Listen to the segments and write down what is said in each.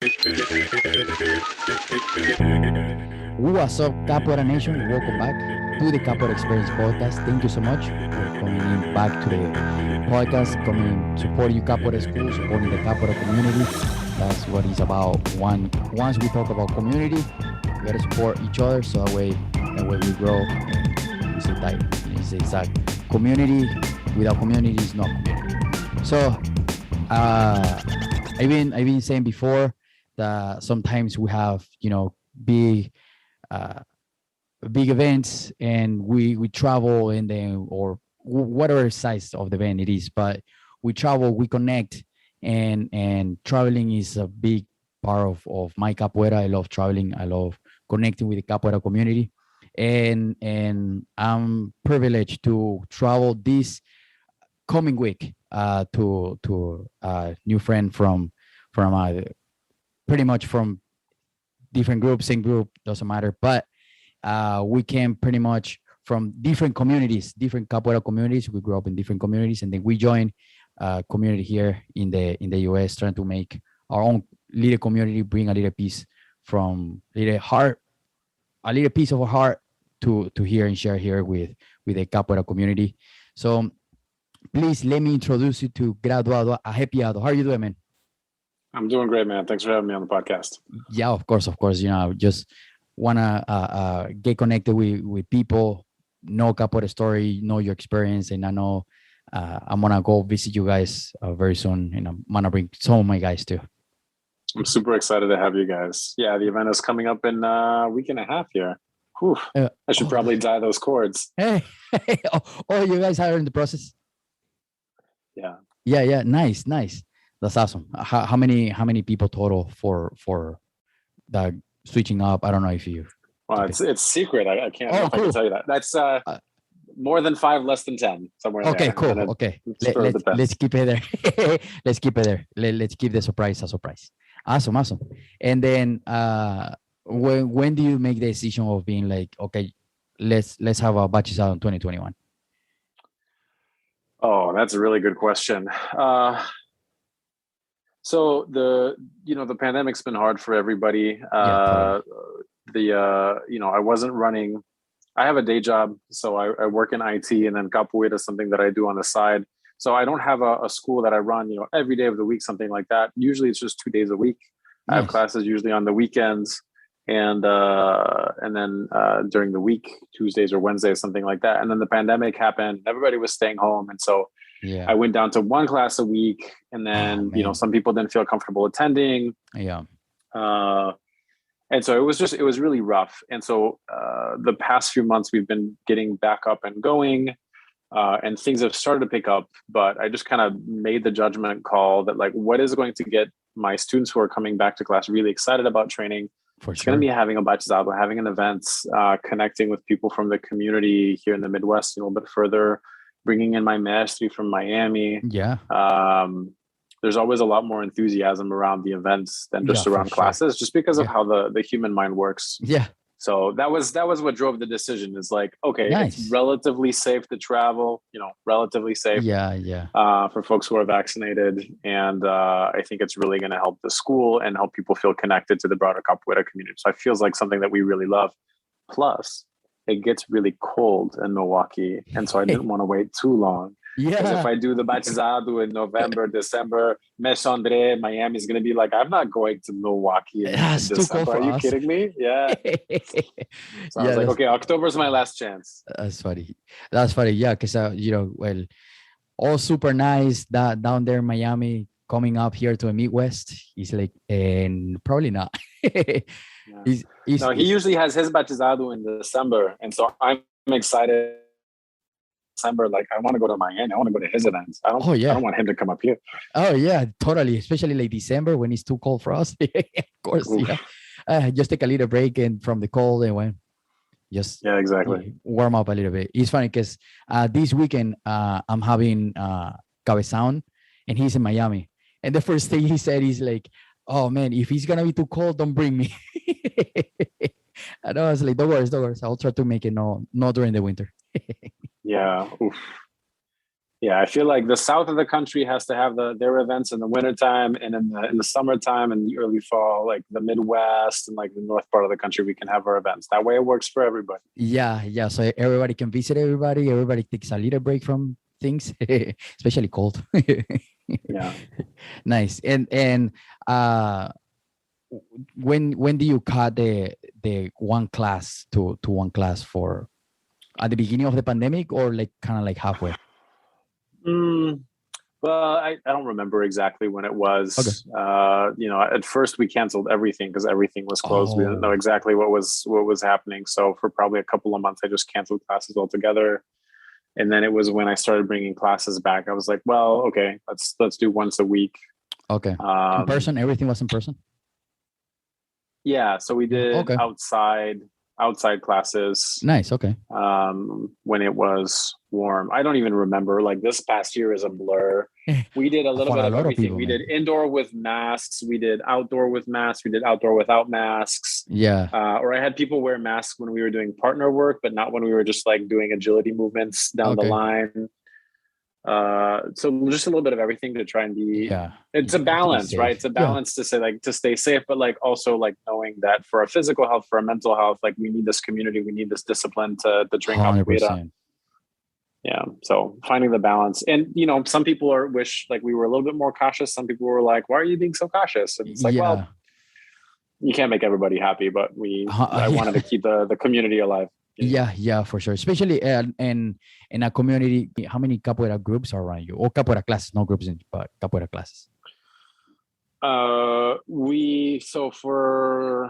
What's up, Capoeira Nation? Welcome back to the Capoeira Experience podcast. Thank you so much for coming in back to the podcast, coming supporting you Capoeira school, supporting the Capoeira community. That's what it's about. Once we talk about community, we gotta support each other so that way we grow. It's a type. It's exact community. Without community is not community. So I've been saying before that sometimes we have big uh, big events and we travel and then or whatever size of the event it is, but we travel, we connect, and traveling is a big part of my capoeira. I love traveling. I love connecting with the capoeira community, and I'm privileged to travel this coming week to a new friend from pretty much from different group, same group, doesn't matter. But we came pretty much from different communities, different capoeira communities. We grew up in different communities, and then we joined a community here in the US, trying to make our own little community, bring a little piece from a little piece of our heart to here and share here with the capoeira community. So please let me introduce you to Graduado, Arrepiado. How are you doing, man? I'm doing great, man. Thanks for having me on the podcast. Yeah, of course, of course. Just wanna get connected with people, know capoeira story, know your experience, and I know I'm gonna go visit you guys very soon, and I'm gonna bring some of my guys too. I'm super excited to have you guys. Yeah, the event is coming up in a week and a half here. Whew. I should probably dye those cords. Hey, oh, you guys are in the process. Yeah. Yeah. Nice. That's awesome. How many people total for that switching up? I don't know if you. Well, it's secret. I can't know if I Cool. can tell you that. That's more than 5, less than 10, somewhere in Okay, there. cool. Okay, let's keep it there. Let's keep it there. Let's keep the surprise a surprise. Awesome. And then when do you make the decision of being like, okay, let's have a batches out in 2021? Oh, that's a really good question. So the pandemic's been hard for everybody. Yeah, Totally. I wasn't running. I have a day job, so I work in IT, and then capoeira is something that I do on the side. So I don't have a school that I run, every day of the week, something like that. Usually it's just 2 days a week. I have classes usually on the weekends, and then during the week, Tuesdays or Wednesdays, something like that. And then the pandemic happened. Everybody was staying home, and so Yeah. I went down to 1 class a week, and then some people didn't feel comfortable attending. Yeah. And so it was really rough. And so the past few months we've been getting back up and going, and things have started to pick up. But I just kind of made the judgment call that, like, what is going to get my students who are coming back to class really excited about training? It's going to be having a batizado, having an event, connecting with people from the community here in the Midwest, a little bit further, bringing in my maestri from Miami. Yeah. There's always a lot more enthusiasm around the events than just around classes, just because of how the human mind works. Yeah. So that was what drove the decision. Is like, okay, Nice. It's relatively safe to travel, relatively safe. Yeah. For folks who are vaccinated. And I think it's really going to help the school and help people feel connected to the broader capoeira community. So it feels like something that we really love. Plus, it gets really cold in Milwaukee. And so I didn't want to wait too long. Because if I do the batizado in November, December, Mesh Andre, Miami is going to be like, I'm not going to Milwaukee in December. Are you kidding me? Yeah. So I was like, okay, October is my last chance. That's funny. Yeah, because well, all super nice that down there in Miami, coming up here to a Midwest. He's like, and probably not. He usually has his batizado in December, and so I'm excited. December, like, I want to go to Miami. I want to go to his events. I don't want him to come up here. Oh yeah, totally. Especially like December when it's too cold for us. Of course, just take a little break and from the cold and when exactly warm up a little bit. It's funny because this weekend I'm having Cabezown and he's in Miami, and the first thing he said is like, "Oh man, if it's gonna be too cold, don't bring me." And I was like, "Don't worry. I'll try to make it no during the winter." Yeah. Oof. Yeah, I feel like the south of the country has to have their events in the wintertime, and in the summertime and the early fall, like the Midwest and like the north part of the country, we can have our events. That way it works for everybody. Yeah, yeah. So everybody can visit everybody. Everybody takes a little break from things, especially cold. Yeah. Nice. And uh when do you cut the one class to one class for at the beginning of the pandemic or like kind of like halfway? Mm, well, I don't remember exactly when it Okay. was. At first we canceled everything because everything was closed. We didn't know Oh, exactly what was happening. So for probably a couple of months, I just canceled classes altogether. And then it was when I started bringing classes back. I was like, well, okay, let's do once a week. okay. In Um, person, everything was in person. yeah, so we Yeah. did Okay. outside classes Nice. Okay. when it was warm. I don't even remember. Like this past year is a blur. We did a little For bit a of lot of everything. people, We man. did indoor with masks. We did outdoor with masks. We did outdoor without masks. Yeah. Or I had people wear masks when we were doing partner work, but not when we were just like doing agility movements down the Okay. line. So just a little bit of everything to try and be. Yeah. It's a Yeah. To be balance, right? safe. It's a Yeah. balance to say like to stay safe, but like also like knowing that for our physical health, for our mental health, like we need this community, we need this discipline to train capoeira. 100%. Yeah. So finding the balance, and some people wish like we were a little bit more cautious. Some people were like, "Why are you being so cautious?" And it's like, well, Yeah. you can't make everybody happy, but I wanted to Yeah. keep the community alive. Yeah, yeah, for sure. Especially in a community, how many capoeira groups are around you? Or capoeira classes, no groups, but capoeira classes. We so for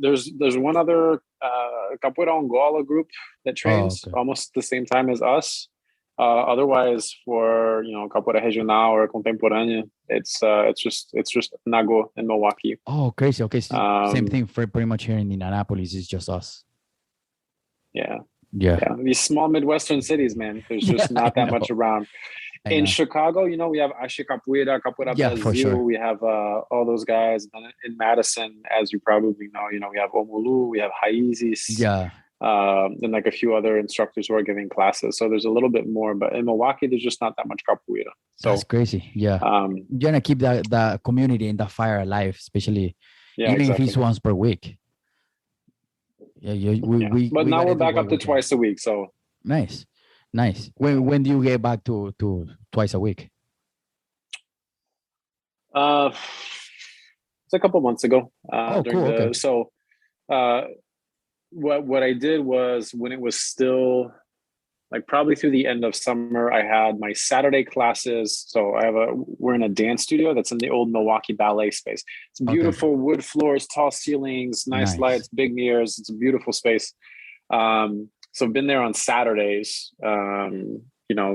there's one other Capoeira Angola group that Oh, trains okay. almost the same time as us. Otherwise, for Capoeira Regional or Contemporânea, it's just Nago in Milwaukee. Oh, crazy. Okay, so same Um, thing for pretty much here in Indianapolis. It's just us. yeah, Yeah. yeah. These small Midwestern cities, man. There's Yeah, just I not that much know. around. I In know. Chicago, we have Ashi Capoeira, Capoeira Yeah, for Brasil. sure. We have all those guys. And then in Madison, as you probably know, we have Omulu, we have Raízes, Yeah, and like a few other instructors who are giving classes. So there's a little bit more, but in Milwaukee, there's just not that much capoeira. that's So, crazy. Yeah. um, You're gonna keep the community and the fire alive, especially yeah, even if it's exactly. once per week. Yeah, Yeah. But we now gotta we're do back what up to we can. twice a week. So, Nice. Nice. yeah. When do you get back to twice a week? uh, it's a couple months ago. Oh, During cool. Okay. uh, what I did was when it was still like probably through the end of summer, I had my Saturday classes. So we're in a dance studio that's in the old Milwaukee Ballet space. It's Okay. beautiful wood floors, tall ceilings, nice Nice. lights, big mirrors. It's a beautiful space. So I've been there on Saturdays,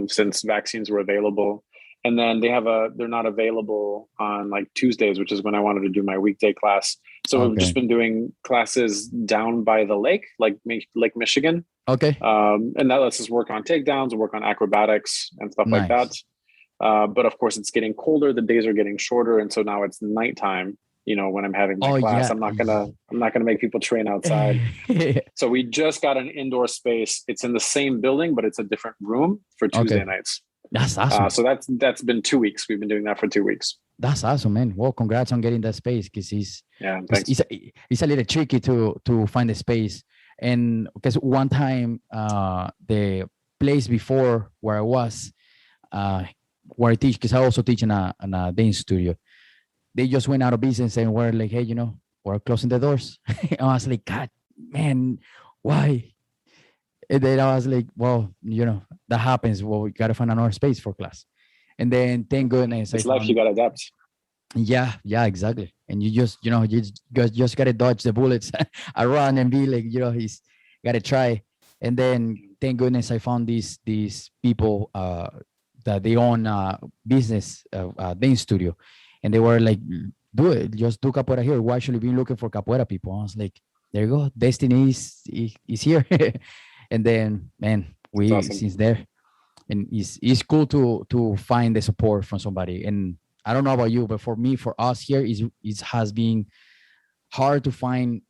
since vaccines were available. And then they're not available on like Tuesdays, which is when I wanted to do my weekday class. So we've just Okay. been doing classes down by the lake, like Lake Michigan. Okay. And that lets us work on takedowns, work on acrobatics and stuff like that. Nice. But of course, it's getting colder. The days are getting shorter, and so now it's nighttime. When I'm having my Oh class, yeah. I'm not gonna make people train outside. So we just got an indoor space. It's in the same building, but it's a different room for Tuesday Okay. nights. That's awesome. So that's been 2 weeks. We've been doing that for 2 weeks. That's awesome, man. Well, congrats on getting that space because Yeah, thanks. it's a little tricky to find the space. And because one time the place before where I was where I teach, because I also teach in a dance studio, they just went out of business and were like, hey, we're closing the doors. And I was like, God, man, why? And then I was like, well, that happens. Well, we gotta find another space for class. And then thank goodness I It's life. You found. got to adapt. Yeah, yeah, exactly. And you just gotta dodge the bullets. I run and be like, he's gotta try. And then thank goodness I found these people that they own business dance studio, and they were like, do it, just do capoeira here. We actually been looking for capoeira people. I was like, there you go, destiny is here. And then man, It's we awesome. since there, and it's cool to find the support from somebody. And I don't know about you, but for us here, it has been hard to find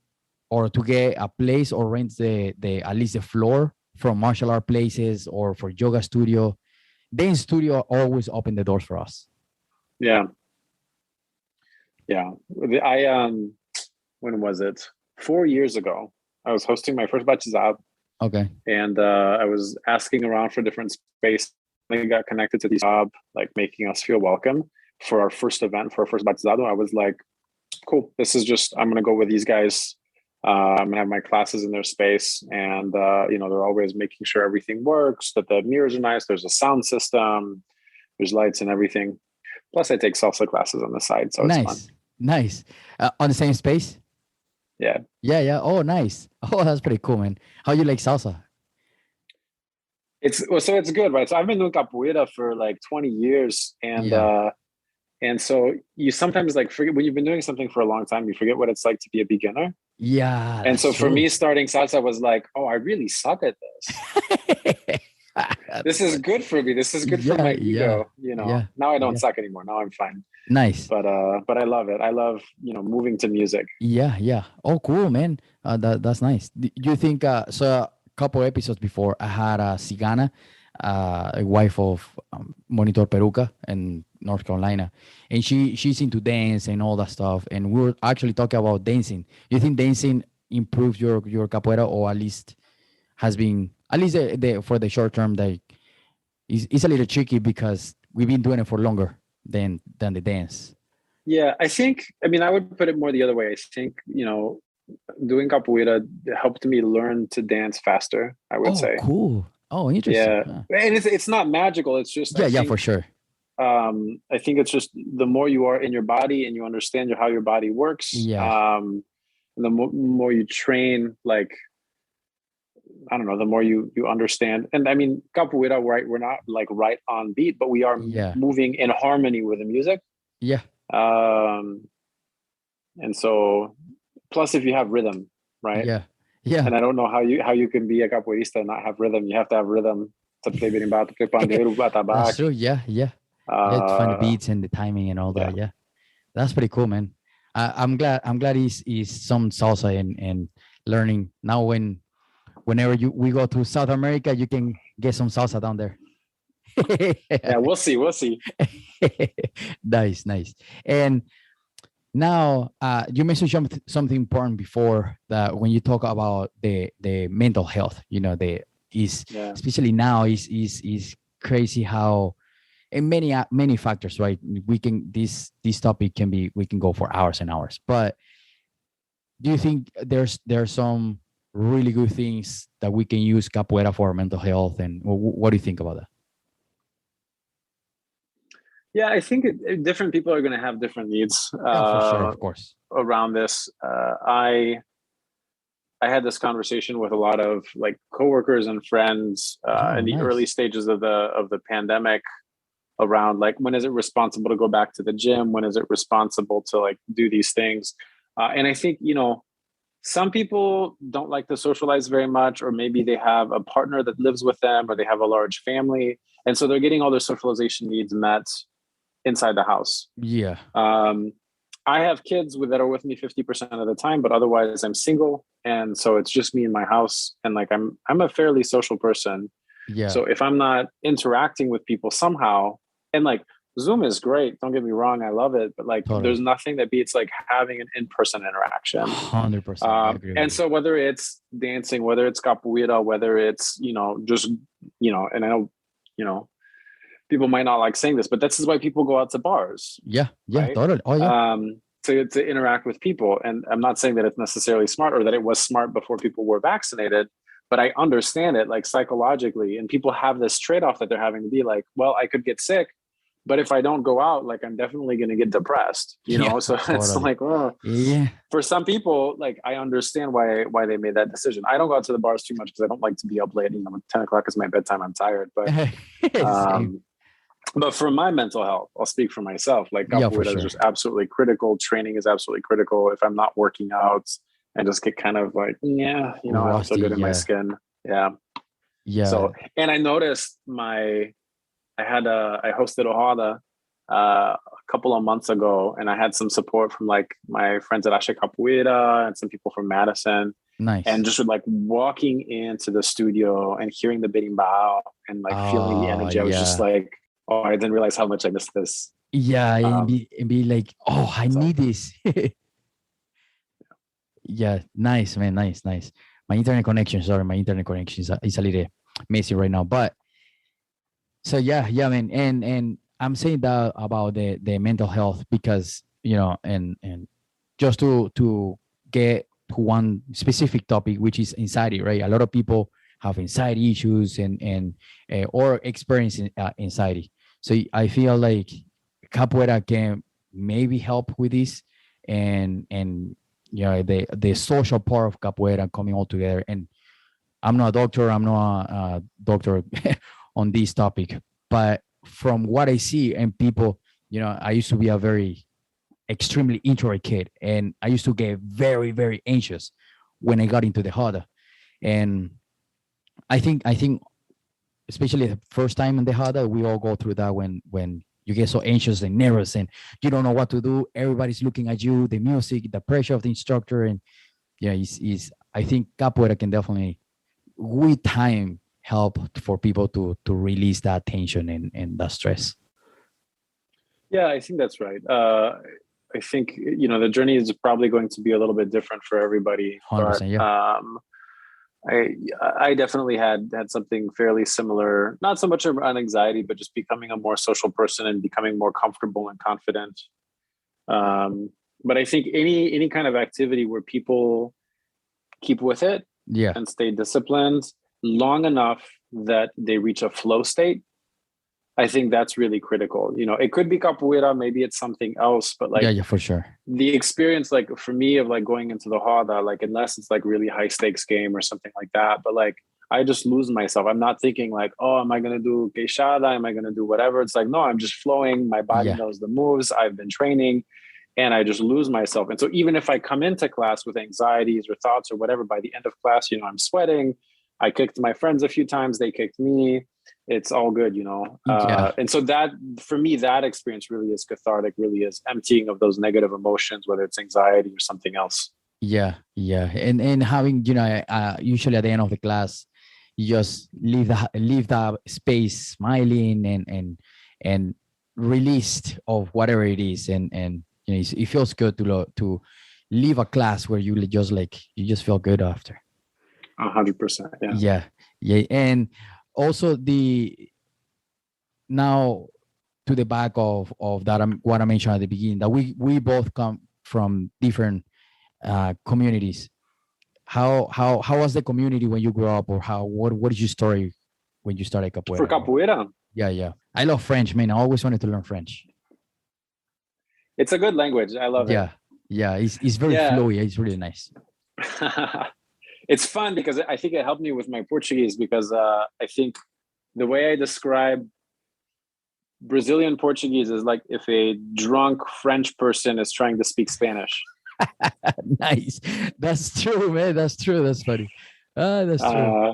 or to get a place or rent the at least the floor from martial art places or for yoga studio. dance studio always opened the doors for us. Yeah. Yeah. When was it? 4 years ago, I was hosting my first batizado. Okay. And I was asking around for different space. I got connected to the job, like making us feel welcome for our first event, for our first batizado. I was like, cool, this is just, I'm going to go with these guys. I'm going to have my classes in their space. And, they're always making sure everything works, that the mirrors are nice. There's a sound system, there's lights and everything. Plus I take salsa classes on the side. So it's fun. Nice. On the same space? Yeah. Yeah. Oh, nice. Oh, that's pretty cool, man. How you like salsa? It's good, right? So I've been doing capoeira for like 20 years. And so you sometimes like forget when you've been doing something for a long time, you forget what it's like to be a beginner. Yeah. And so for me, starting salsa was like, oh, I really suck at this. This is good for me. This is good for my ego. Now I don't suck anymore. Now I'm fine. Nice. But I love it. I love, moving to music. Yeah. Oh, cool, man. That's nice. Do you think, so a couple episodes before I had Cigana, a wife of Monitor Peruca in North Carolina, and she's into dance and all that stuff. And we were actually talking about dancing. You think dancing improves your capoeira, or at least has been, at least for the short term, that it's a little tricky because we've been doing it for longer than the dance? Yeah, I would put it more the other way. I think, doing capoeira helped me learn to dance faster, I would say. Cool. Oh, interesting. Yeah. And it's not magical. It's just, for sure. I think it's just the more you are in your body and you understand how your body works, the more you train, like, I don't know, the more you understand. And I mean, capoeira, right? We're not like right on beat, but we are moving in harmony with the music. Yeah. And so, plus if you have rhythm, right? Yeah. And I don't know how you can be a capoeirista and not have rhythm. You have to have rhythm to play berimbau, to play pandeiro, batabaque. That's true. Yeah. You have to find the beats and the timing and all that. Yeah. That's pretty cool, man. I'm glad he's some salsa and learning now. Whenever we go to South America, you can get some salsa down there. Yeah, we'll see. Nice. And now you mentioned something important before, that when you talk about the mental health, especially now is crazy how, and many factors, right? We can this topic we can go for hours and hours. But do you think there's some really good things that we can use capoeira for mental health, and what do you think about that? Yeah, I think different people are going to have different needs. For sure, of course. Around this, I had this conversation with a lot of like coworkers and friends in the early stages of the pandemic, around like, when is it responsible to go back to the gym? When is it responsible to like do these things? And I think, some people don't like to socialize very much, or maybe they have a partner that lives with them, or they have a large family. And so they're getting all their socialization needs met inside the house. Yeah. I have kids that are with me 50% of the time, but otherwise I'm single. And so it's just me in my house. And like, I'm a fairly social person. Yeah. So if I'm not interacting with people somehow, and like Zoom is great, don't get me wrong, I love it, but like there's nothing that beats like having an in-person interaction. 100%. And so whether it's dancing, whether it's capoeira, whether it's, just, and I know, people might not like saying this, but this is why people go out to bars. Yeah, right? Totally. Oh, yeah. To interact with people. And I'm not saying that it's necessarily smart, or that it was smart before people were vaccinated, but I understand it like psychologically. And people have this trade-off that they're having to be like, well, I could get sick, but if I don't go out, like I'm definitely going to get depressed, So it's like, for some people, like I understand why they made that decision. I don't go out to the bars too much because I don't like to be up late. 10 o'clock is my bedtime. I'm tired, but for my mental health, I'll speak for myself. Like capoeira is just absolutely critical. Training is absolutely critical. If I'm not working out, I just get kind of like, I don't feel good in my skin. Yeah. So, and I noticed I hosted Ohada a couple of months ago, and I had some support from like my friends at Capoeira and some people from Madison. And Nice. just like walking into the studio and hearing the berimbau and like feeling the Oh energy, I was just yeah. like, oh, I didn't realize how much I missed this. Yeah, Um, and be like, oh, I so need this. Yeah, nice, man. Nice, nice. My internet connection, sorry, my internet connection is a little messy right now. But so yeah, man. And I'm saying that about the mental health because, and just to get to one specific topic, which is anxiety, right? A lot of people have anxiety issues and or experience anxiety. So I feel like capoeira can maybe help with this, and the social part of capoeira coming all together. And I'm not a doctor. I'm not a doctor on this topic, but from what I see and people, I used to be a very extremely introvert kid, and I used to get very, very anxious when I got into the Hada. And I think, especially the first time in the Hada, we all go through that when you get so anxious and nervous and you don't know what to do. Everybody's looking at you, the music, the pressure of the instructor, and is I think capoeira can definitely with time help for people to release that tension and that stress. yeah, I think that's right. I think the journey is probably going to be a little bit different for everybody, but 100%. Yeah. I I definitely had something fairly similar. Not so much around anxiety, but just becoming a more social person and becoming more comfortable and confident. Um, but I think any kind of activity where people keep with it Yeah. and stay disciplined long enough that they reach a flow state, I think that's really critical. It could be capoeira, maybe it's something else, but Yeah. like Yeah. For sure. the experience, like for me, of like going into the Hada, like unless it's like really high stakes game or something like that, but like I just lose myself. I'm not thinking like, oh, am I gonna do queixada? Am I gonna do whatever? It's like, no, I'm just flowing. My body Yeah. knows the moves. I've been training, and I just lose myself. And so even if I come into class with anxieties or thoughts or whatever, by the end of class, I'm sweating. I kicked my friends a few times. They kicked me. It's all good. Yeah. And so that, for me, that experience really is cathartic, really is emptying of those negative emotions, whether it's anxiety or something else. Yeah. Yeah. And having usually at the end of the class, you just leave the space smiling and released of whatever it is, and it feels good to leave a class where you just feel good after. 100%. Yeah. Yeah. Yeah. And also the now to the back of that, what I mentioned at the beginning, that we both come from different communities. How was the community when you grew up, or what is your story when you started For capoeira? capoeira, Yeah, yeah. I love French, man. I always wanted to learn French. it's a good language. I love it. Yeah, yeah. It's very Yeah. flowy. It's really nice. It's fun because I think it helped me with my Portuguese, because I think the way I describe Brazilian Portuguese is like if a drunk French person is trying to speak Spanish. Nice. That's true, man. That's true. That's funny. That's true. Uh,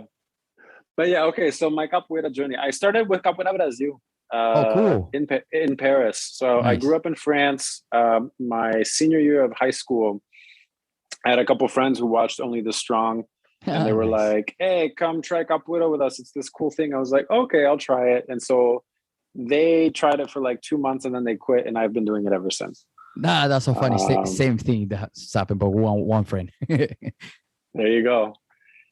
but yeah, okay. So my capoeira journey, I started with Capoeira Brasil Oh, cool. in Paris. So I grew Nice. up in France. My senior year of high school, I had a couple friends who watched Only the Strong, and they were Nice. like, "Hey, come try capoeira with us. It's this cool thing." I was like, "Okay, I'll try it." And so they tried it for like 2 months, and then they quit, and I've been doing it ever since. Nah, that's so funny. Um, Same thing that's happened, but one friend. there you go.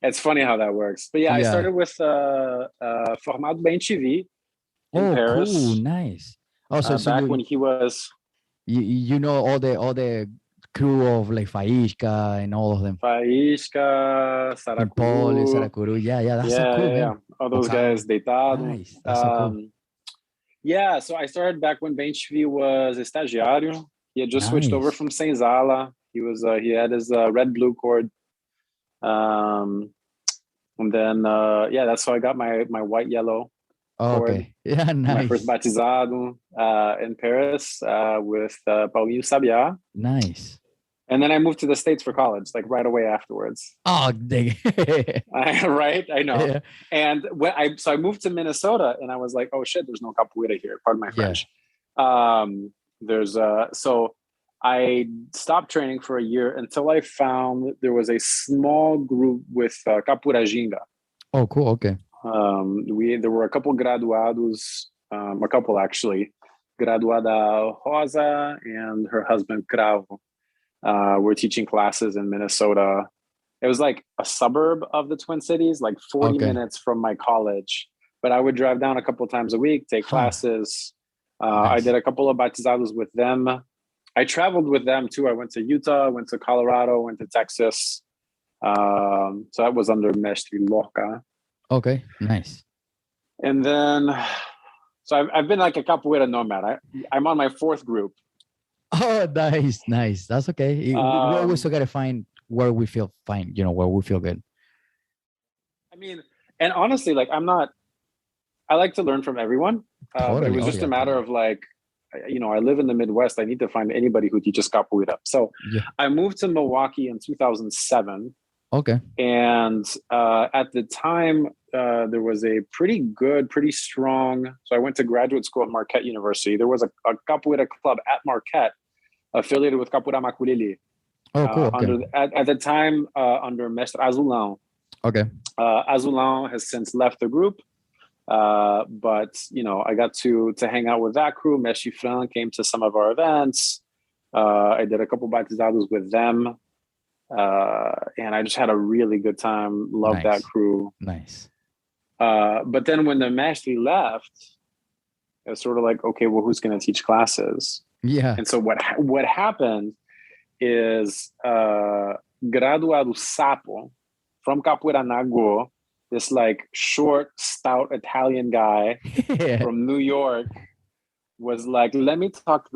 It's funny how that works. But yeah, I Yeah. started with Formado Bem TV in Oh, cool. Paris, Nice. Oh, so back when he was you know all the crew of like Faísca and all of them. Faísca, In Paul, Saracuru. Saracuru. Yeah, yeah. That's so Yeah, cool, yeah, yeah. man. All those Bocado. guys, Deitado. Nice. That's so cool. Yeah, so I started back when Ben TV was estagiário. He had just switched over Nice. from Senzala. He had his red blue cord. Um, and then yeah, that's how I got my white yellow Oh, cord. okay. Yeah, My first nice. batizado in Paris with Paulinho Sabiá. Nice. And then I moved to the States for college, like right away afterwards. Oh, dang. Right, I know. Yeah. And I moved to Minnesota, and I was like, oh shit, there's no capoeira here. Pardon my Yeah. French. There's so I stopped training for a year until I found there was a small group with Capoeira Ginga. Oh, cool. Okay. There were a couple graduados, a couple actually, Graduada Rosa and her husband Cravo. Were teaching classes in Minnesota. It was like a suburb of the Twin Cities, like 40 Okay. minutes from my college. But I would drive down a couple times a week, take Huh. classes. I Nice. did a couple of batizados with them. I traveled with them too. I went to Utah, went to Colorado, went to Texas. So that was under Mestre Loca. Okay. Nice. And then, so I've been like a capoeira nomad. I'm on my fourth group. Oh, nice, nice. That's okay. We always Um, gotta find where we feel fine, where we feel good. I mean, and honestly, like I like to learn from everyone, but it Totally. was Oh, just a yeah, matter totally. of like, I live in the Midwest. I need to find anybody who teaches capoeira. So Yeah. I moved to Milwaukee in 2007. Okay. And at the time, there was a pretty good, pretty strong. So I went to graduate school at Marquette University. There was a capoeira club at Marquette affiliated with Capoeira Maculele. Oh, cool. Okay. At the time, under Mestre Azulão. Okay. Azulão has since left the group. But I got to hang out with that crew. Mestre Fran came to some of our events. I did a couple batizados with them. And I just had a really good time. Loved that Nice. crew. Nice. But then when the Mestre left, it was sort of like, okay, well, who's going to teach classes? Yeah. And so what happened is Graduado Sapo from Capoeira Nago, this like short, stout Italian guy from New York, was like, let me talk.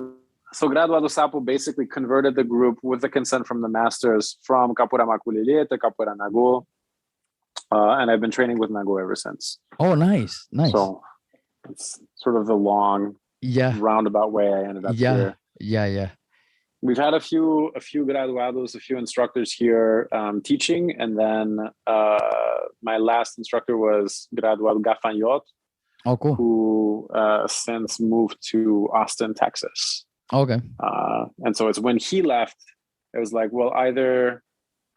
So Graduado Sapo basically converted the group with the consent from the masters from Capoeira Maculele to Capoeira Nago. And I've been training with Nago ever since. Oh, nice. Nice. So it's sort of the long, roundabout way I ended up here. Yeah. We've had a few graduados, a few instructors here teaching, and then my last instructor was Graduado Gafanhot, Oh, cool. who since moved to Austin, Texas. Okay. And so it's when he left, it was like, well, either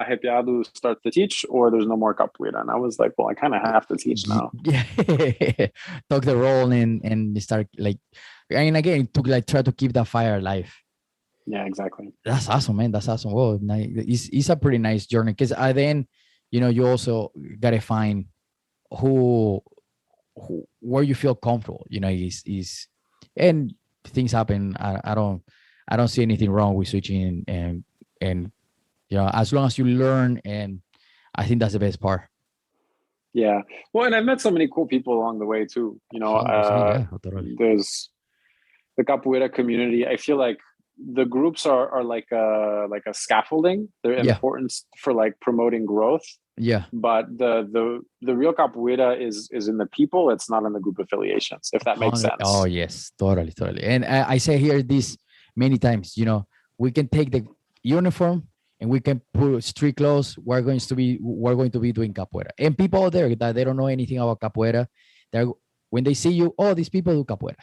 Arrepiado starts to teach or there's no more capoeira. And I was like, well, I kind of have to teach now. Yeah. Took the role and start like, and again, to like try to keep that fire alive. Yeah, exactly. That's awesome, man. That's awesome. Well, it's a pretty nice journey because then, you also gotta find who where you feel comfortable. Is and things happen. I don't see anything wrong with switching and as long as you learn, and I think that's the best part. Yeah. Well, and I've met so many cool people along the way too. 100%, yeah, totally. There's the capoeira community. I feel like the groups are like a scaffolding. They're important for like promoting growth. Yeah. But the real capoeira is in the people. It's not in the group affiliations, if that makes sense. Oh yes, totally. And I say here this many times, we can take the uniform and we can put street clothes. We're going to be doing capoeira. And people out there that they don't know anything about capoeira, when they see you, oh, these people do capoeira.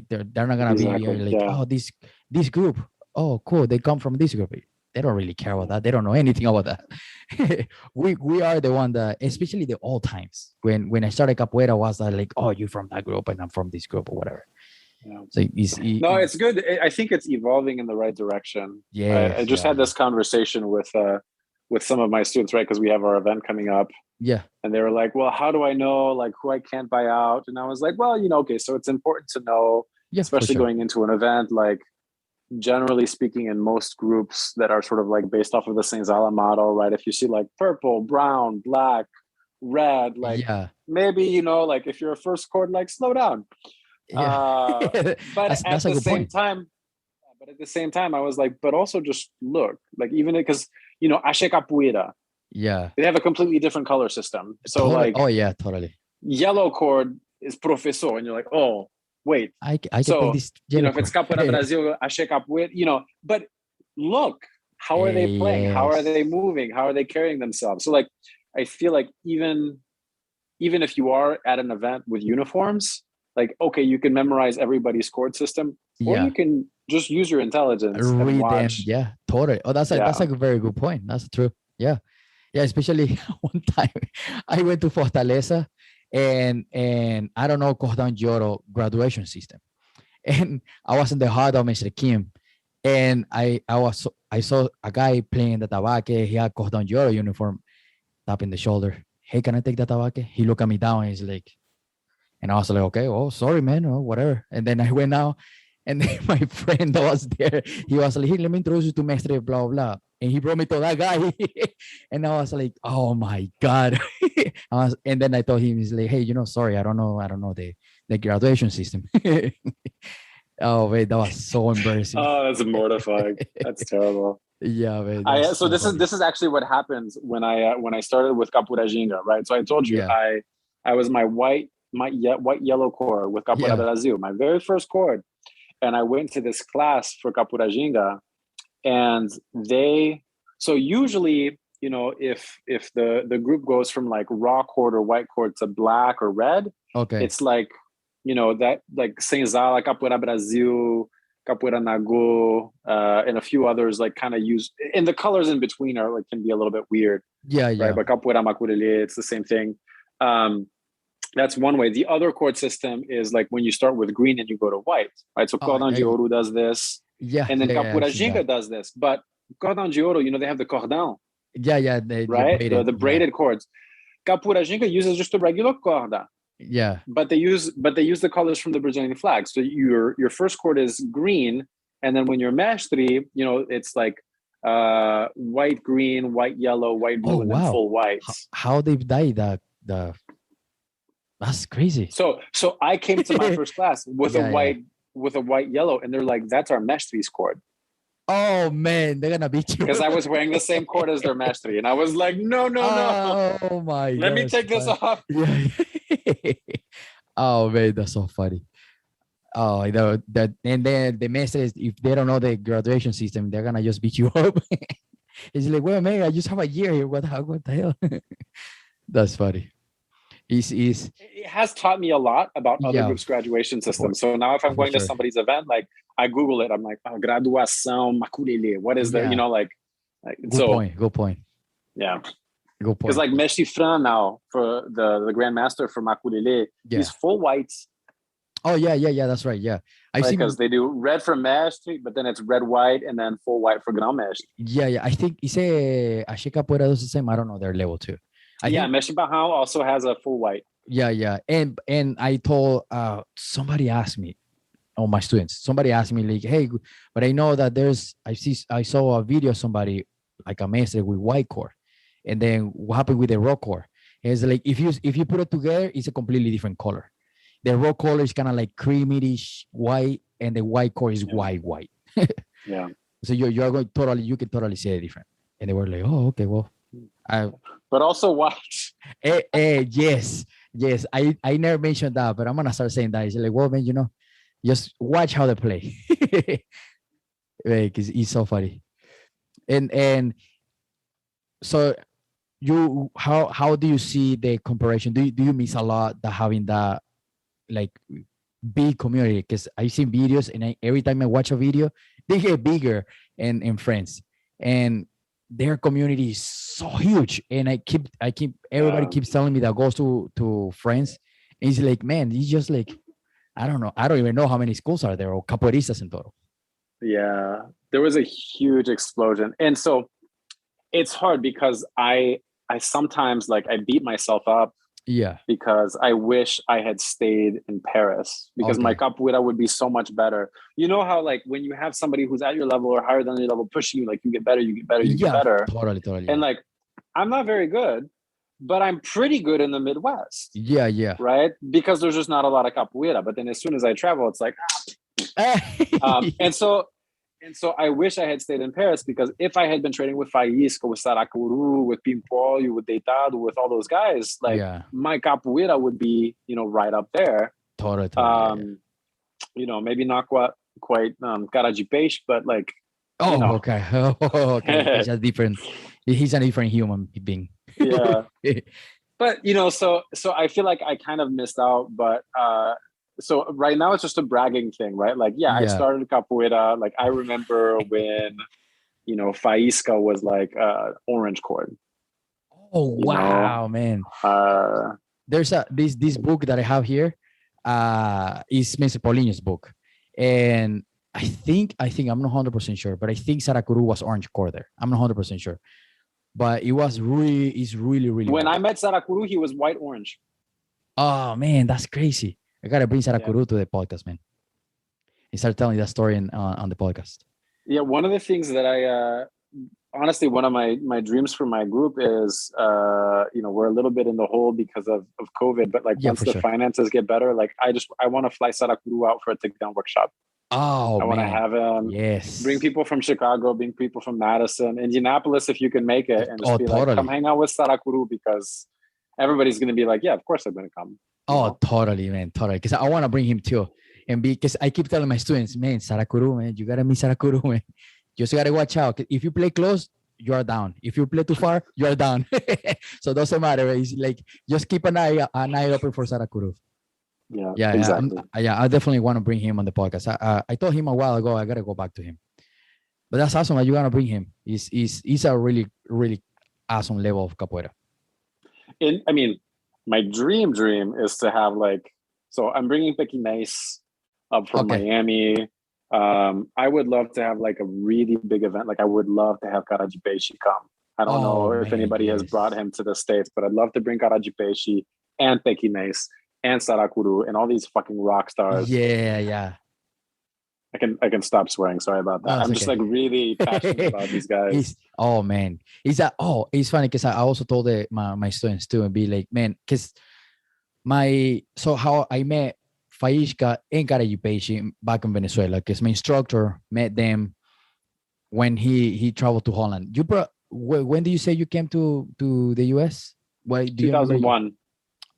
They're not gonna be like, oh, this group. Oh, cool. They come from this group. They don't really care about that. They don't know anything about that. we are the one that, especially the old times when I started capoeira, was like, oh, you're from that group and I'm from this group or whatever. Yeah. So it's good. I think it's evolving in the right direction. Yeah. I just had this conversation with some of my students, right? Because we have our event coming up. Yeah. And they were like, well, how do I know like who I can't buy out? And I was like, well, okay, so it's important to know, especially going into an event, like generally speaking, in most groups that are sort of like based off of the Senzala model, right? If you see like purple, brown, black, red, like maybe, like if you're a first chord, like slow down. Yeah. But at the same time, I was like, but also just look, like even because, Ashe Capoeira. Yeah. They have a completely different color system. So totally. like, oh yeah, totally. Yellow chord is professor. And you're like, oh, wait. I can take this. If it's Capoeira Brasil, Ashe Capoeira, but look, how are they playing? How are they moving? How are they carrying themselves? So like, I feel like even if you are at an event with uniforms, like, okay, you can memorize everybody's chord system, or you can just use your intelligence and Read them. watch. Yeah, totally. Oh, that's a very good point. That's true. Yeah. Yeah, especially one time I went to Fortaleza and I don't know Cordão de Oro graduation system. And I was in the heart of Mr. Kim. And I saw a guy playing the tabaque. He had Cordón de Oro uniform, tapping the shoulder. Hey, can I take the tabaque? He looked at me down and he's like, and I was like, okay, well, sorry, man, or whatever. And then I went out, and then my friend that was there, he was like, hey, let me introduce you to Mestre, blah, blah. And he brought me to that guy. And I was like, oh my God. And then I told him, he's like, hey, sorry, I don't know the graduation system. Oh, man, that was so embarrassing. Oh, that's mortifying. That's terrible. Yeah, man. So this is actually what happens when I started with Capoeira Ginga, right? So I told you I was my white yellow cord with Capoeira Brasil, my very first cord, and I went to this class for Capoeira Ginga, and so usually, if the group goes from like raw cord or white cord to black or red, okay, it's like that like Senzala, Capoeira Brasil, Capoeira Nago, and a few others like kind of use, and the colors in between are like can be a little bit weird. Yeah. Right, but Capoeira Makurele, it's the same thing. That's one way. The other chord system is like when you start with green and you go to white, right? So Cordão de Ouro does this, and then Capoeira Ginga does this. But Cordão de Ouro, they have the cordão. Yeah, right, the braided cords. Capoeira Ginga uses just the regular corda. Yeah, but they use the colors from the Brazilian flag. So your first chord is green, and then when you're mestre, it's like white, green, white, yellow, white, blue, and then full white. How they dye the that's crazy. So I came to my first class with a white yellow, and they're like, that's our mestre's chord. Oh man, they're gonna beat you because I was wearing the same chord as their mestre, and I was like, no. Oh my God. Let me take this off. Yeah. Oh man, that's so funny. Oh, that and then the message, if they don't know the graduation system, they're gonna just beat you up. It's like, well, man, I just have a year here. What the hell? That's funny. It has taught me a lot about other groups' graduation systems. So now, if I'm going to somebody's event, like I Google it, I'm like, graduação maculele. What is that? Good point. Yeah. Good point. Because like Mestre Fran now for the Grandmaster for maculele, he's full whites. Oh yeah, that's right. Yeah, because they do red for Mestre, but then it's red, white, and then full white for Grandmaster. Yeah. I think Ache Capoeira does the same. I don't know their level too. Mestre Barral also has a full white. Yeah, and I told somebody asked me, my students, somebody asked me like, hey, but I know that I saw a video of somebody like a mestre with white cord, and then what happened with the raw cord? It's like if you put it together, it's a completely different color. The raw color is kind of like creamy-ish white, and the white core is white. Yeah. So you can totally see the difference. And they were like, oh, okay, well. But also watch. Yes. I never mentioned that, but I'm gonna start saying that. It's like, well, man, just watch how they play. Because it's so funny. And so how do you see the comparison? Do you miss a lot that having that like big community? Because I've seen videos, and every time I watch a video, they get bigger in France, and their community is so huge. And everybody keeps telling me that goes to France, and it's like, man, it's just like, I don't know, I don't even know how many schools are there or capoeiristas in total. Yeah, there was a huge explosion, and so it's hard because I sometimes like I beat myself up. Yeah. Because I wish I had stayed in Paris, because my capoeira would be so much better. You know how like when you have somebody who's at your level or higher than your level pushing you, like you get better. Totally. And like, I'm not very good, but I'm pretty good in the Midwest. Yeah. Right? Because there's just not a lot of capoeira. But then as soon as I travel, it's like, And so I wish I had stayed in Paris, because if I had been training with Faísca, with Saracuru, with Pimpolho, with Deitado, with all those guys, like my capoeira would be, right up there. Totally. Maybe not quite cara de peixe, but like. Okay. Okay. He's a different human being. Yeah. But so I feel like I kind of missed out, but so right now it's just a bragging thing, right? Like, yeah, I Yeah. started capoeira. Like, I remember when, Faísca was like orange cord, Oh you know. wow, man. Uh, There's this book that I have here. Is Mr. Paulinho's book, and I think I'm not 100% sure, but I think Sarakuru was orange core there. I'm not 100% sure, but it's really when well. I met Sarakuru, he was white orange. Oh man, that's crazy. I gotta bring Yeah. Sarakuru to the podcast, man. He started telling that story on the podcast. Yeah, one of the things that I honestly, one of my dreams for my group is we're a little bit in the hole because of COVID, but like Yeah, once for the sure. finances get better, like I want to fly Sarakuru out for a takedown workshop. Oh I want to man, have him bring yes. people from Chicago, bring people from Madison, Indianapolis, if you can make it, and just Oh, be like, come totally. hang out with Sarakuru, because everybody's going to be like, yeah, of course I'm going to come, you Oh, know? totally, man, totally. Because I want to bring him too, and because I keep telling my students, man, Sarakuru, man, you gotta meet Sarakuru, man. Just gotta watch out. If you play close, you are down. If you play too far, you are down. So it doesn't matter. It's like just keep an eye open for Sarakuru. Yeah, Yeah, yeah, exactly. yeah. I definitely want to bring him on the podcast. I told him a while ago I gotta go back to him, but that's awesome that you want to bring him. He's a really awesome level of capoeira. I mean, my dream is to have like, so I'm bringing Pekinese up from Okay. Miami. I would love to have like a really big event. Like, I would love to have Karajipeshi come. I don't know Oh if man, anybody has brought yes. him to the States, but I'd love to bring Karajipeshi and Pekinese and Sarakuru and all these fucking rock stars. Yeah, yeah. I can stop swearing. Sorry about No, that. that's I'm just okay. like really passionate about these guys. It's oh man, it's funny because I also told my students too and be like, man, because so how I met Faishka and Karajupeshi back in Venezuela, because my instructor met them when he traveled to Holland. You brought when did you say you came to the US? Why do you remember? 2001.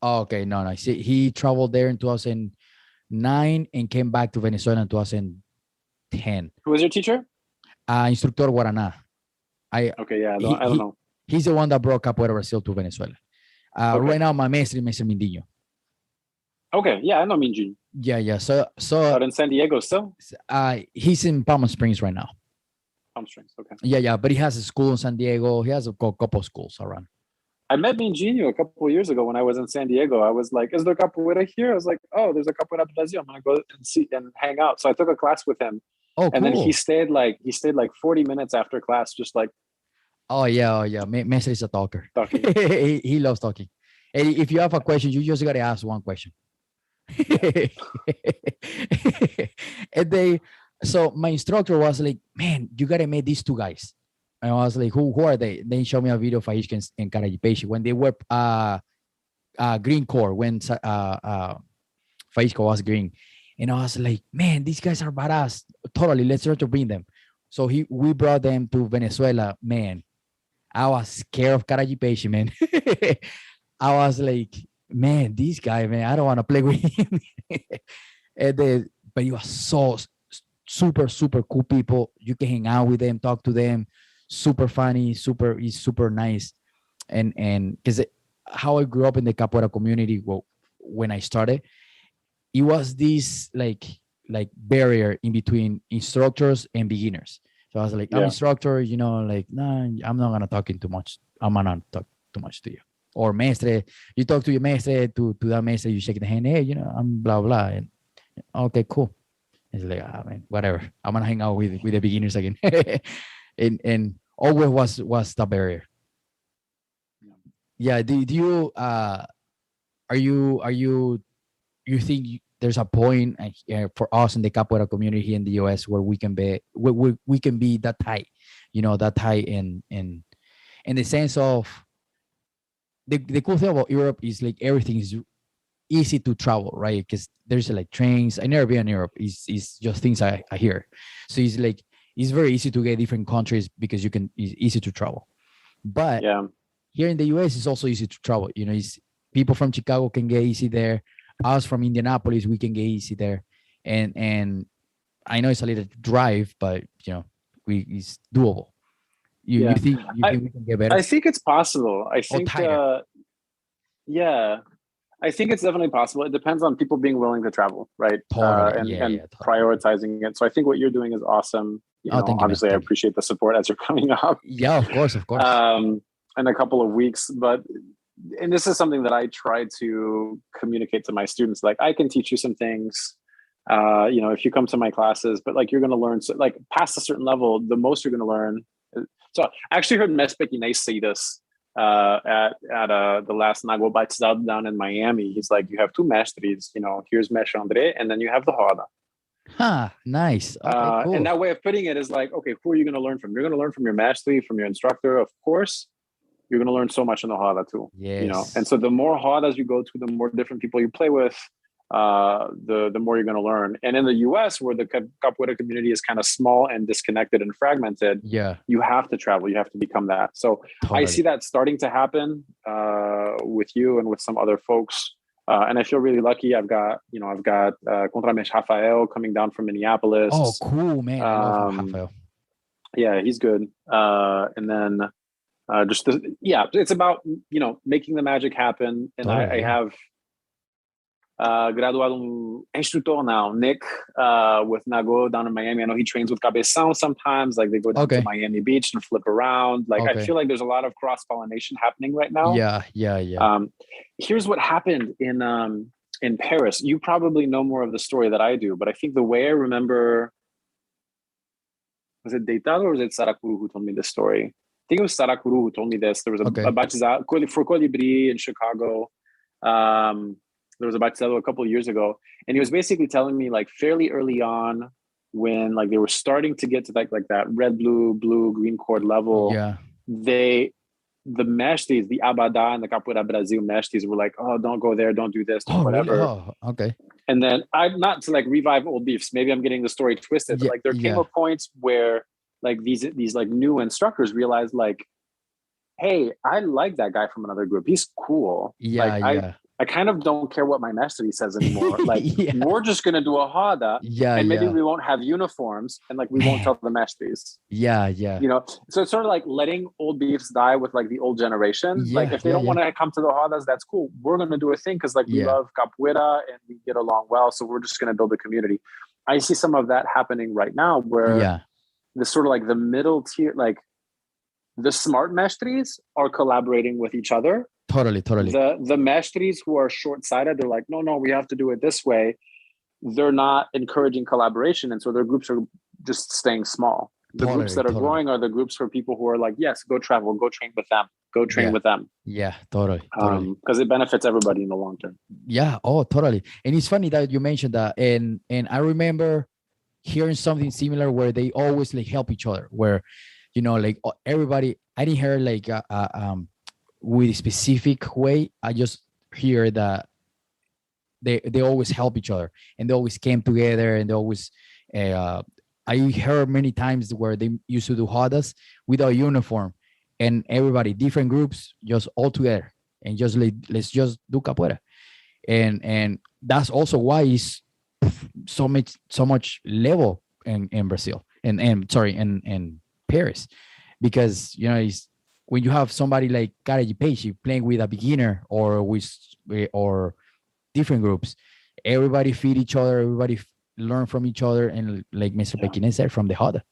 Oh, okay, no. See, he traveled there in 2009 and came back to Venezuela in 2010. Who was your teacher? Instructor Guaraná. I Okay, yeah, he, I don't he know. he's the one that brought Capoeira Brazil to Venezuela. Okay. Right now, my maestro is Mestre Mindinho. Okay, yeah, I know Minjin. Yeah, yeah. So Out in San Diego still? he's in Palm Springs right now. Palm Springs. Okay. Yeah, yeah. But he has a school in San Diego. He has a couple of schools around. I met Minjinho a couple of years ago when I was in San Diego. I was like, "Is there capoeira here?" I was like, "Oh, there's a capoeira Brazil. I'm gonna go and see and hang out." So I took a class with him, Oh, and then he cool. stayed like 40 minutes after class, just like Oh, yeah, oh, yeah. Mestre is a talker. talking. He loves talking. And if you have a question, you just gotta ask one question. Yeah. And so my instructor was like, man, you gotta meet these two guys. And I was like, who are they? Then he showed me a video of Faishka and Karajipeshi when they were green core, when Faishka was green. And I was like, man, these guys are badass. Totally, let's try to bring them. So we brought them to Venezuela. Man, I was scared of Karajipeshi, man. I was like, man, this guy, man, I don't want to play with him. But he was so super cool people. You can hang out with them, talk to them. Super funny, he's super nice. And because how I grew up in the capoeira community, well, when I started, it was this like barrier in between instructors and beginners. So I was like, I'm Yeah. instructor, like, nah, I'm not gonna talk in too much. I'm not gonna talk too much to you. Or maestre, you talk to your maestre, to that maestre, you shake the hand, hey, I'm blah blah. And okay, cool. It's like, man, whatever. I'm gonna hang out with the beginners again. and always was the barrier. Yeah. Do you you think there's a point for us in the capoeira community here in the US where we can be that tight, that tight in the sense of the cool thing about Europe is like everything is easy to travel, right? Because there's like trains. I never been in Europe. It's just things I hear. So it's like it's very easy to get different countries because it's easy to travel. But Yeah. here in the US, it's also easy to travel. It's people from Chicago can get easy there. Us from Indianapolis, we can get easy there. And I know it's a little drive, but it's doable. You Yeah. think I we can get better I think it's possible. I or think tighter? yeah. I think it's definitely possible. It depends on people being willing to travel, right? Totally. And Yeah, totally. prioritizing it. So I think what you're doing is awesome. Oh, thank you, man. Obviously, I Thank you. appreciate the support as you're coming up Yeah, of course, of course. in a couple of weeks. But and this is something that I try to communicate to my students. Like, I can teach you some things. If you come to my classes, but like you're going to learn, so, like past a certain level, the most you're going to learn. So I actually heard Mespec Inez say this at the last Nago Batizado down in Miami. He's like, you have two mestres, here's Mestre Andre, and then you have the Roda. Huh, nice. Okay, And cool. that way of putting it is like, okay, who are you going to learn from? You're going to learn from your mestre, from your instructor, of course. You're going to learn so much in the Roda too. Yes. And so the more Rodas you go to, the more different people you play with, the more you're going to learn. And in the US, where the capoeira community is kind of small and disconnected and fragmented, Yeah, you have to travel, you have to become that. So I see totally. that starting to happen with you and with some other folks. And I feel really lucky. I've got Contramesh Rafael coming down from Oh, Minneapolis. cool, man. I love um, Rafael. yeah, he's good. And then it's about making the magic happen. And Totally, I yeah. have Graduado instructor now, Nick, with Nago down in Miami. I know he trains with Cabeção sometimes. Like, they go down to Okay. Miami Beach and flip around. Like, I Okay. feel like there's a lot of cross-pollination happening right now. Yeah, yeah, yeah. Here's what happened in Paris. You probably know more of the story that I do, but I think the way I remember, was it Deitado or was it Saracuru who told me this story? I think it was Saracuru who told me this. There was a Okay. batizado for Colibri in Chicago. There was a batizado a couple of years ago, and he was basically telling me, like, fairly early on, when like they were starting to get to like that red, blue, green cord level, Yeah. the mestres, the Abadá and the Capoeira Brasil mestres were like, oh, don't go there, don't do this, Oh, really? whatever. Oh, okay. And then, I'm not to like revive old beefs. Maybe I'm getting the story twisted, but Yeah, like there came yeah, a point where like these like new instructors realized, like, hey, I like that guy from another group. He's cool. yeah, Like, yeah. I kind of don't care what my mestre says anymore. Like, Yeah, we're just gonna do a hada, yeah, and maybe yeah. we won't have uniforms, and like we won't Man. tell the mestres. Yeah, yeah. So it's sort of like letting old beefs die with like the old generation. Like, Yeah, if they yeah, don't yeah. want to come to the hadas, that's cool. We're gonna do a thing because like we Yeah, love capoeira and we get along well. So we're just gonna build a community. I see some of that happening right now, where yeah. the sort of like the middle tier, like the smart mestres are collaborating with each other. Totally, totally. The mestres who are short-sighted, they're like, no, we have to do it this way. They're not encouraging collaboration, and so their groups are just staying small. The groups Totally, that are totally. growing are the groups for people who are like, yes, go travel, go train with them, go train Yeah, with them, yeah, totally, totally. because it benefits everybody in the long term. Yeah. Oh, totally. And it's funny that you mentioned that. And I remember hearing something similar where they always like help each other, where, like everybody, I didn't hear like with a specific way. I just hear that they always help each other, and they always came together, and they always I heard many times where they used to do hadas without uniform, and everybody, different groups, just all together, and just let's just do capoeira. And that's also why it's so much level in Brazil, and sorry, in Paris, because it's when you have somebody like Karaji Peishi playing with a beginner or different groups, everybody feed each other, everybody learn from each other, and like Mr. Yeah. Pekines said, from the Hada.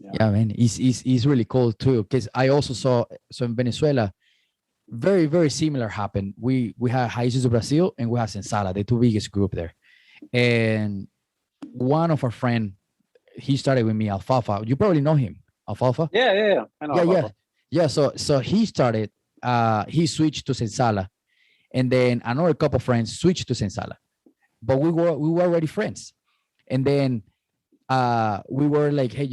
Yeah. Yeah, man, it's really cool too, because I also saw in Venezuela very, very similar happened. We had Raíces do Brasil and we had Sensala, the two biggest group there. And one of our friend, he started with me, Alfalfa. You probably know him, Alfalfa. Yeah. I know. Yeah. So he started. He switched to Sensala, and then another couple of friends switched to Sensala. But we were already friends, and then we were like, hey,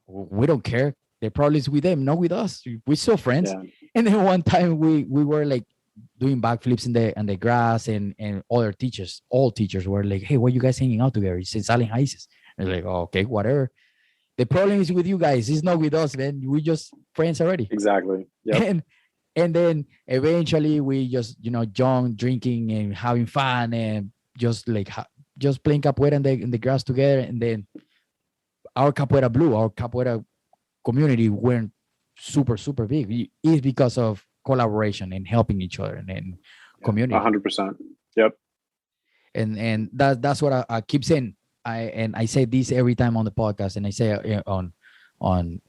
we don't care. The problem is with them, not with us. We're still friends. Yeah. And then one time we were like doing backflips in the grass, and all teachers were like, hey, why are you guys hanging out together? He said Salen Raíces. And like, oh, okay, whatever. The problem is with you guys. It's not with us, man. We just friends already. Exactly. Yeah. And then eventually we just, young, drinking and having fun, and just like just playing capoeira in the grass together. And then our capoeira community went super, super big. It's because of collaboration and helping each other and community. 100%. Yep. And that's what I keep saying. I say this every time on the podcast, and I say on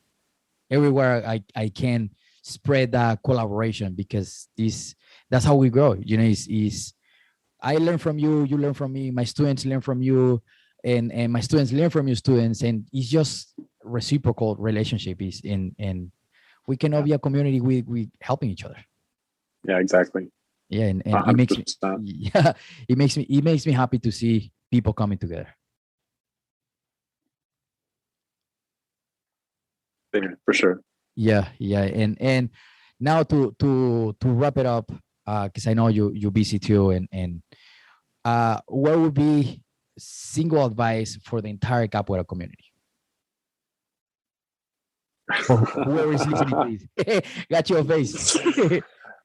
everywhere I can spread that collaboration, because that's how we grow. Is I learn from you, you learn from me, my students learn from you, and my students learn from your students, and it's just reciprocal relationship. And we cannot be a community with helping each other. Yeah, exactly. Yeah, and it makes me, yeah, it makes me happy to see people coming together. For sure. Yeah, and now to wrap it up, because I know you're busy too, and what would be single advice for the entire Capoeira community? For whoever is listening, please. Got your face.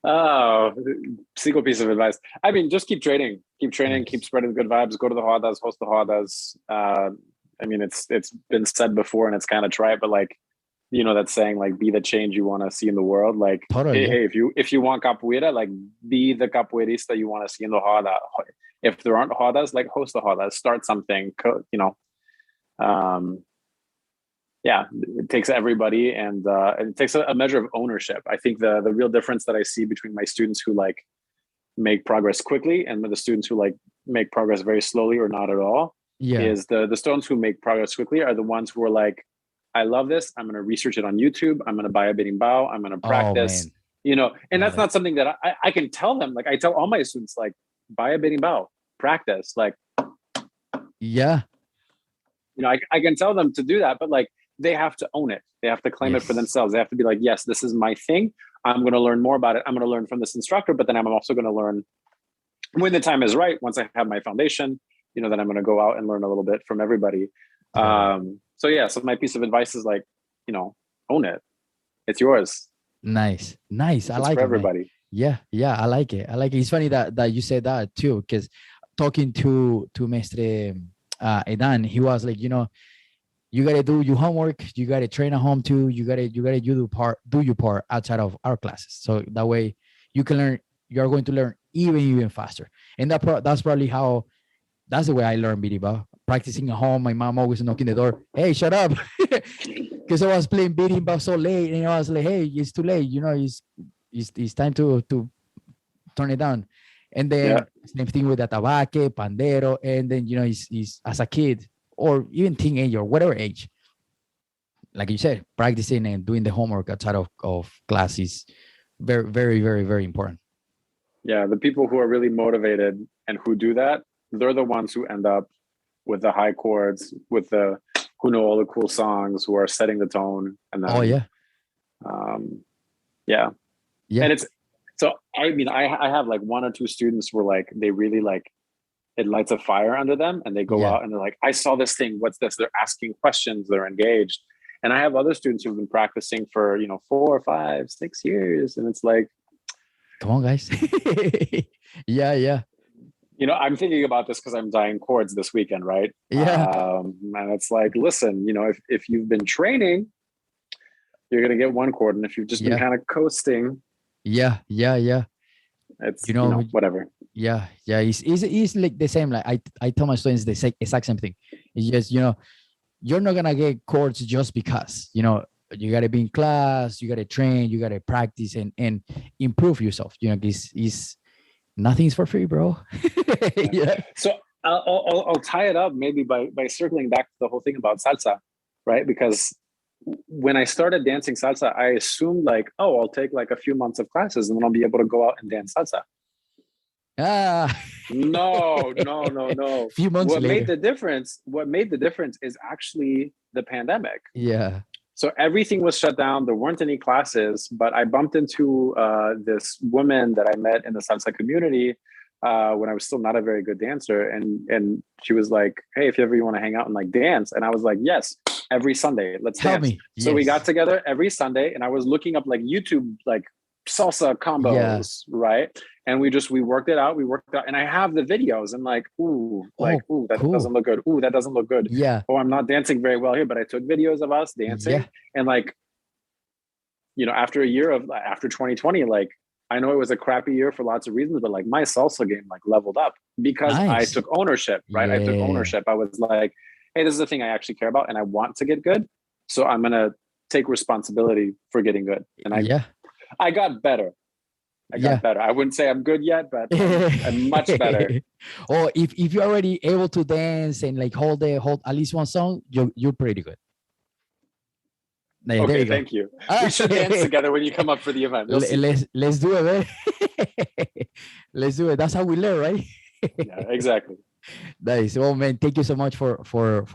Oh, single piece of advice. I mean, just keep training, keep spreading good vibes. Go to the rodas, host the rodas. I mean, it's been said before, and it's kind of trite, but like, that saying, like, be the change you want to see in the world. Like, totally, hey, if you want capoeira, like, be the capoeirista you want to see in the roda. If there aren't rodas, like, host the rodas, start something. Yeah, it takes everybody, and it takes a measure of ownership. I think the real difference that I see between my students who like make progress quickly and the students who like make progress very slowly or not at all, is the students who make progress quickly are the ones who are like, I love this. I'm going to research it on YouTube. I'm going to buy a berimbau. I'm going to practice, and that's not something that I can tell them. Like, I tell all my students, like, buy a berimbau, practice. Like, yeah, I can tell them to do that, but like, they have to own it. They have to claim it for themselves. They have to be like, yes, this is my thing. I'm going to learn more about it. I'm going to learn from this instructor, but then I'm also going to learn when the time is right. Once I have my foundation, then I'm going to go out and learn a little bit from everybody. So my piece of advice is like, own it. It's yours. Nice. I like for it, everybody. Man. Yeah. I like it. It's funny that you said that too, because talking to Mestre Edan, he was like, you gotta do your homework. You gotta train at home too. You gotta do your part outside of our classes. So that way you can learn. You're going to learn even faster. And that's probably that's the way I learned berimbau. Practicing at home. My mom always knocking the door. Hey, shut up, because I was playing berimbau so late, and I was like, hey, it's too late. It's time to turn it down. And then same thing with the tabaque, pandero, and then he's as a kid, or even teenager, or whatever age, like you said, practicing and doing the homework outside of class is very, very, very, very important. Yeah, the people who are really motivated and who do that, they're the ones who end up with the high chords, who know all the cool songs, who are setting the tone. And then, yeah. And it's, so, I mean, I have like one or two students where like, they really like, it lights a fire under them, and they go out and they're like, I saw this thing. What's this? They're asking questions. They're engaged. And I have other students who've been practicing for, 4, 5, 6 years. And it's like, come on, guys. Yeah. I'm thinking about this because I'm dying chords this weekend, right? Yeah. And it's like, listen, if you've been training, you're going to get one chord. And if you've just been kind of coasting. Yeah. It's, whatever. Yeah. It's like the same. Like I tell my students the exact same thing. It's just, you're not going to get chords just because, you got to be in class, you got to train, you got to practice and improve yourself. Nothing's for free, bro. Yeah. So I'll tie it up maybe by circling back to the whole thing about salsa, right? Because when I started dancing salsa, I assumed like, I'll take like a few months of classes and then I'll be able to go out and dance salsa. No. Few months What later. made the difference is actually the pandemic. Yeah. So everything was shut down. There weren't any classes, but I bumped into this woman that I met in the salsa community when I was still not a very good dancer. And she was like, hey, if you ever want to hang out and like dance. And I was like, yes, every Sunday, let's dance. So we got together every Sunday, and I was looking up like YouTube, like salsa combos, right? And we worked it out. And I have the videos and like, that cool. Doesn't look good. Ooh, that doesn't look good. Yeah. Oh, I'm not dancing very well here, but I took videos of us dancing. And like, after 2020, like I know it was a crappy year for lots of reasons, but like my salsa game like leveled up because I Nice. took ownership, right? I took Yeah. ownership. I was like, hey, this is the thing I actually care about and I want to get good. So I'm gonna take responsibility for getting good. And Yeah. I got better. I got Yeah. better. I wouldn't say I'm good yet, but I'm much better. Or if you're already able to dance and like hold at least one song, you're pretty good. There Okay, you go. thank you. We should dance together when you come up for the event. You'll see. Let's do it, man. Let's do it. That's how we learn, right? Yeah, exactly. Nice. Well, man, thank you so much for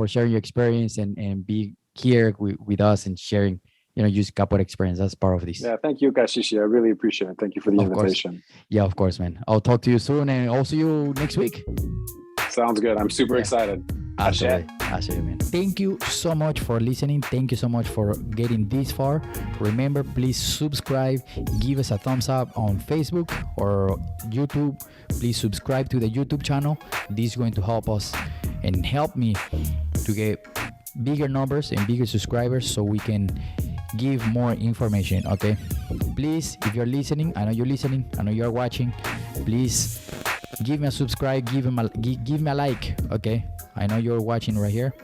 sharing your experience and be here with us and sharing, use Capoeira experience. That's part of this. Yeah, thank you, Kashishi. I really appreciate it. Thank you for the invitation. Yeah, of course, man. I'll talk to you soon and I'll see you next week. Sounds good. I'm super excited. Absolutely, man. Thank you so much for listening. Thank you so much for getting this far. Remember, please subscribe. Give us a thumbs up on Facebook or YouTube. Please subscribe to the YouTube channel. This is going to help us and help me to get bigger numbers and bigger subscribers so we can give more information. Okay, please, if you're listening, I know you're listening, I know you're watching, please give me a subscribe, give me a like. Okay, I know you're watching right here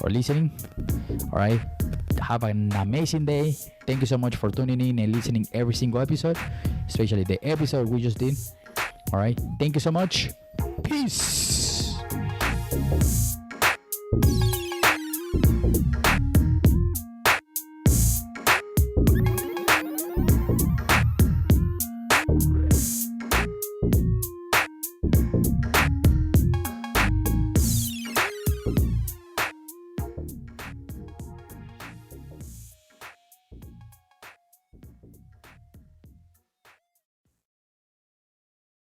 or listening. All right, have an amazing day. Thank you so much for tuning in and listening every single episode, especially the episode we just did. All right, thank you so much. Peace.